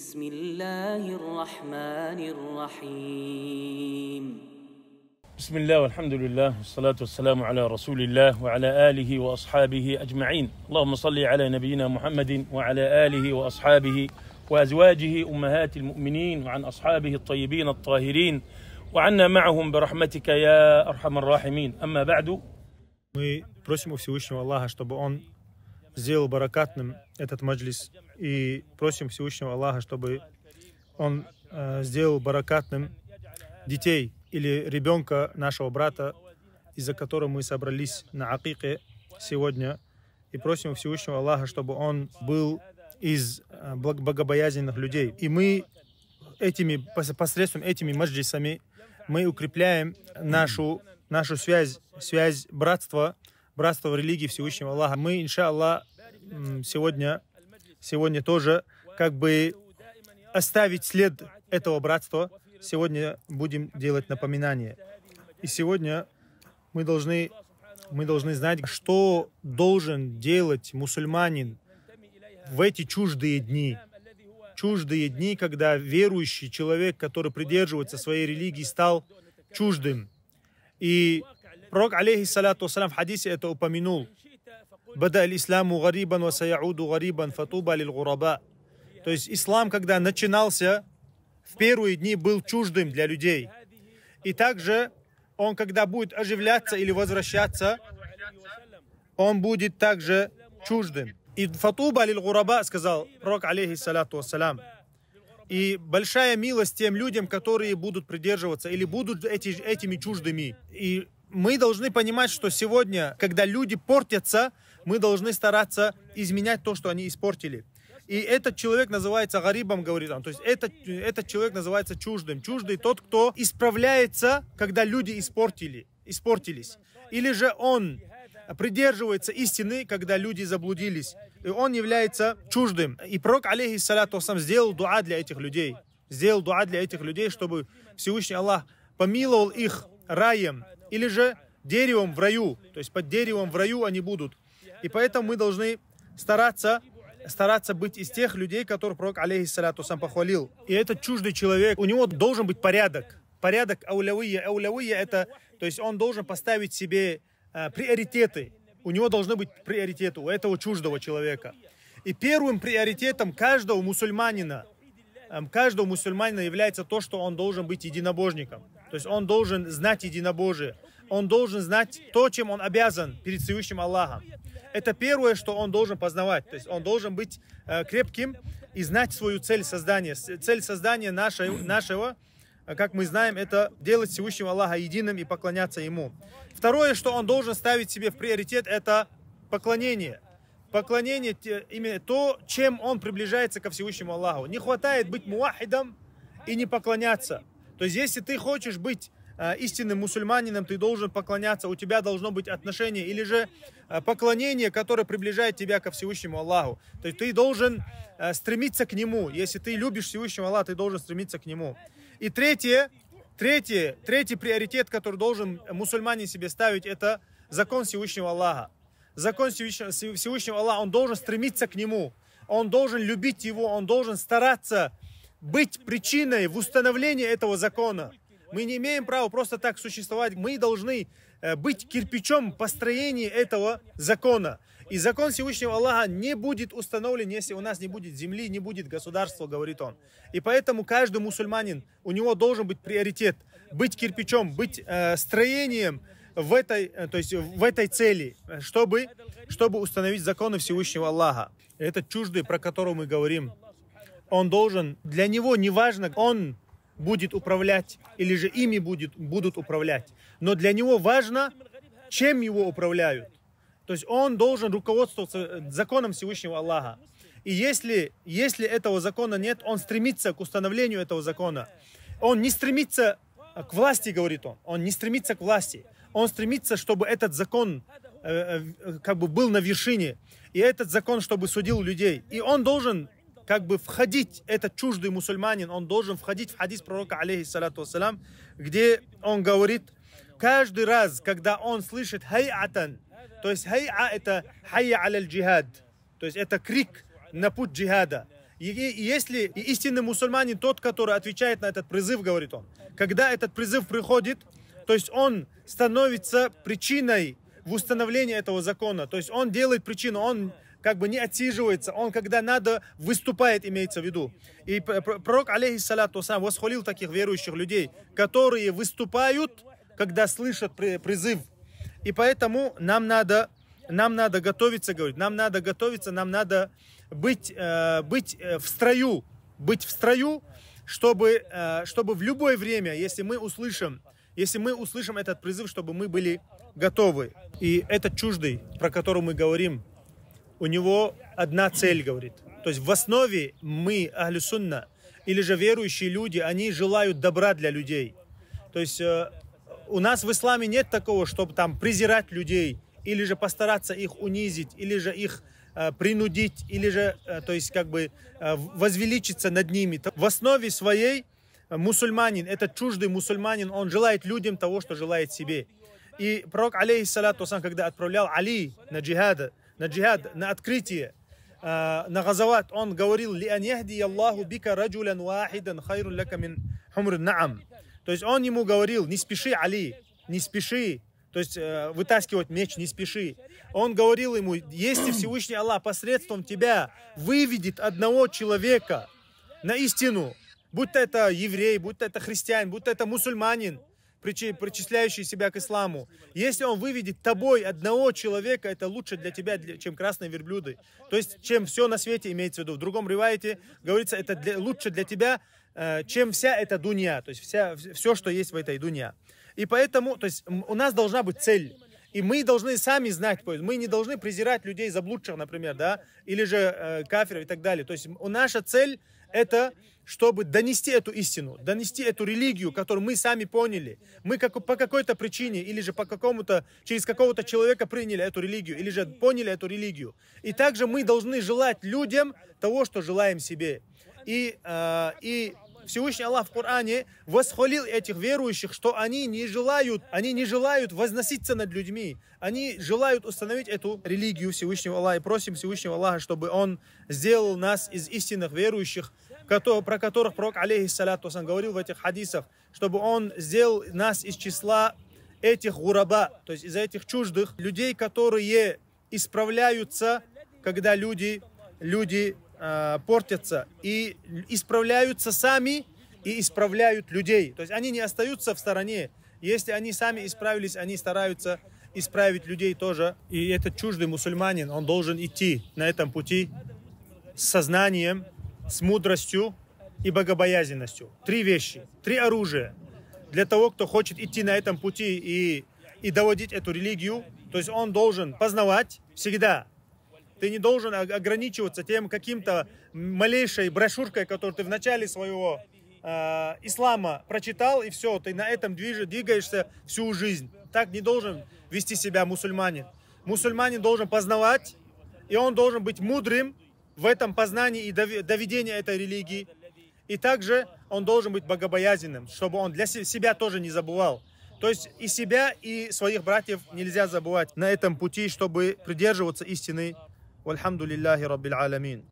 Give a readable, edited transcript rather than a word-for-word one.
بسم الله الرحمن الرحيم بسم الله والحمد لله والصلاة والسلام على رسول الله وعلى آله وأصحابه أجمعين. اللهم صل على نبينا محمد وعلى آله وأصحابه وأزواجه أمهات المؤمنين وعن أصحابه الطيبين الطاهرين وعنا معهم برحمتك يا أرحم الراحمين. أما بعد. Мы просим у Всевышнего Аллаха, чтобы Он сделал баракатным этот маджлис, и просим Всевышнего Аллаха, чтобы Он сделал баракатным детей или ребенка нашего брата, из-за которого мы собрались на акике сегодня, и просим у Всевышнего Аллаха, чтобы он был из богобоязненных людей. И мы посредством этими маджлисами мы укрепляем нашу связь братства в религии Всевышнего Аллаха. Мы, иншаллах, сегодня тоже как бы оставить след этого братства. Сегодня будем делать напоминание. И сегодня мы должны знать, что должен делать мусульманин в эти чуждые дни. Чуждые дни, когда верующий человек, который придерживается своей религии, стал чуждым. И пророк, алейхиссалату вассалям, в хадисе это упомянул. «Бада аль-исламу гарибан ва саяуду гарибан фатуба лил-гураба». То есть ислам, когда начинался, в первые дни был чуждым для людей. И также он, когда будет оживляться или возвращаться, он будет также чуждым. И фатуба лил-гураба, сказал пророк, алейхиссалату вассалям. И большая милость тем людям, которые будут придерживаться или будут этими чуждыми. И мы должны понимать, что сегодня, когда люди портятся, мы должны стараться изменять то, что они испортили. И этот человек называется гарибом, говорит он. То есть этот человек называется чуждым. Чуждый тот, кто исправляется, когда люди испортились. Или же он придерживается истины, когда люди заблудились. И он является чуждым. И пророк, алейхиссалату вассалям, сделал дуа для этих людей. Чтобы Всевышний Аллах помиловал их раем. Или же деревом в раю. То есть под деревом в раю они будут. И поэтому мы должны стараться быть из тех людей, которых пророк, алейхиссалату вассалям, похвалил. И этот чуждый человек, у него должен быть порядок. Порядок аулявия. Аулявия это, то есть он должен поставить себе приоритеты. У него должны быть приоритеты, у этого чуждого человека. И первым приоритетом каждого мусульманина является то, что он должен быть единобожником. То есть он должен знать единобожие. Он должен знать то, чем он обязан перед Всевышним Аллахом. Это первое, что он должен познавать. То есть он должен быть крепким и знать свою цель создания. Цель создания нашего, как мы знаем, это делать Всевышнего Аллаха единым и поклоняться Ему. Второе, что он должен ставить себе в приоритет, это поклонение. Поклонение, именно то, чем он приближается ко Всевышнему Аллаху. Не хватает быть муахидом и не поклоняться. То есть, если ты хочешь быть истинным мусульманином, ты должен поклоняться, у тебя должно быть отношение, или же поклонение, которое приближает тебя ко Всевышнему Аллаху. То есть ты должен стремиться к Нему. Если ты любишь Всевышнего Аллаха, ты должен стремиться к Нему. И третий приоритет, который должен мусульманин себе ставить, это закон Всевышнего Аллаха. Закон Всевышнего Аллаха, он должен стремиться к Нему. Он должен любить Его, он должен стараться быть причиной в установлении этого закона. Мы не имеем права просто так существовать. Мы должны быть кирпичом построения этого закона. И закон Всевышнего Аллаха не будет установлен, если у нас не будет земли, не будет государства, говорит он. И поэтому каждый мусульманин, у него должен быть приоритет. Быть кирпичом, быть строением в этой цели, чтобы установить законы Всевышнего Аллаха. Этот чуждый, про которого мы говорим, он должен, для него не важно, он будет управлять или же ими будут управлять. Но для него важно, чем его управляют. То есть он должен руководствоваться законом Всевышнего Аллаха. И если этого закона нет, он стремится к установлению этого закона. Он не стремится к власти, говорит он. Он не стремится к власти. Он стремится, чтобы этот закон как бы был на вершине. И этот закон, чтобы судил людей. И он должен как бы входить, этот чуждый мусульманин, он должен входить в хадис пророка, алейхиссалату вассалям, где он говорит, каждый раз, когда он слышит хай'атан, то есть хай'а это хай'я аляль джихад, то есть это крик на путь джихада. Если истинный мусульманин тот, который отвечает на этот призыв, говорит он, когда этот призыв приходит, то есть он становится причиной в установлении этого закона, то есть он делает причину, он как бы не отсиживается, он когда надо выступает, имеется в виду. И пророк, алейхиссалату вассалям, восхвалил таких верующих людей, которые выступают, когда слышат призыв. И поэтому нам надо готовиться, говорит, нам надо готовиться, нам надо быть в строю, чтобы в любое время, если мы услышим этот призыв, чтобы мы были готовы. И этот чуждый, про который мы говорим, у него одна цель, говорит. То есть в основе мы, ахлю сунна, или же верующие люди, они желают добра для людей. То есть у нас в исламе нет такого, чтобы там презирать людей, или же постараться их унизить, или же их принудить, или же, то есть как бы возвеличиться над ними. В основе своей мусульманин, этот чуждый мусульманин, он желает людям того, что желает себе. И пророк, алейхиссалату вассалям, когда отправлял Али на джихад, на открытие, на газават, он говорил: «Лиан яхди Аллаху бика раджулян вахидан хайрун лака мин хумрин наам». То есть он ему говорил: не спеши, Али, не спеши, то есть вытаскивать меч, не спеши. Он говорил ему: если Всевышний Аллах посредством тебя выведет одного человека на истину, будь то это еврей, будь то это христианин, будь то это мусульманин, причисляющий себя к исламу, если он выведет тобой одного человека, это лучше для тебя, чем красные верблюды. То есть, чем все на свете, имеется в виду. В другом риваяте говорится, это лучше для тебя, чем вся эта дунья, то есть все, что есть в этой дунья. И поэтому, то есть, у нас должна быть цель. И мы должны сами знать, мы не должны презирать людей заблудших, например, да, или же кафиров и так далее. То есть, наша цель это, чтобы донести эту истину, донести эту религию, которую мы сами поняли. Мы по какой-то причине, или же через какого-то человека приняли эту религию, или же поняли эту религию. И также мы должны желать людям того, что желаем себе. И Всевышний Аллах в Коране восхвалил этих верующих, что они не желают возноситься над людьми. Они желают установить эту религию Всевышнего Аллаха. И просим Всевышнего Аллаха, чтобы Он сделал нас из истинных верующих, про которых пророк, алейхиссалату вассалям, говорил в этих хадисах, чтобы Он сделал нас из числа этих гураба, то есть из этих чуждых людей, которые исправляются, когда люди портятся, и исправляются сами, и исправляют людей. То есть они не остаются в стороне. Если они сами исправились, они стараются исправить людей тоже. И этот чуждый мусульманин, он должен идти на этом пути с сознанием, с мудростью и богобоязненностью. 3 вещи, 3 оружия для того, кто хочет идти на этом пути и доводить эту религию. То есть он должен познавать всегда. Ты не должен ограничиваться тем каким-то малейшей брошюркой, которую ты в начале своего ислама прочитал, и все, ты на этом двигаешься всю жизнь. Так не должен вести себя мусульманин. Мусульманин должен познавать, и он должен быть мудрым в этом познании и доведении этой религии. И также он должен быть богобоязненным, чтобы он для себя тоже не забывал. То есть и себя, и своих братьев нельзя забывать на этом пути, чтобы придерживаться истины. Вальхамдулиллахи раббил аламин.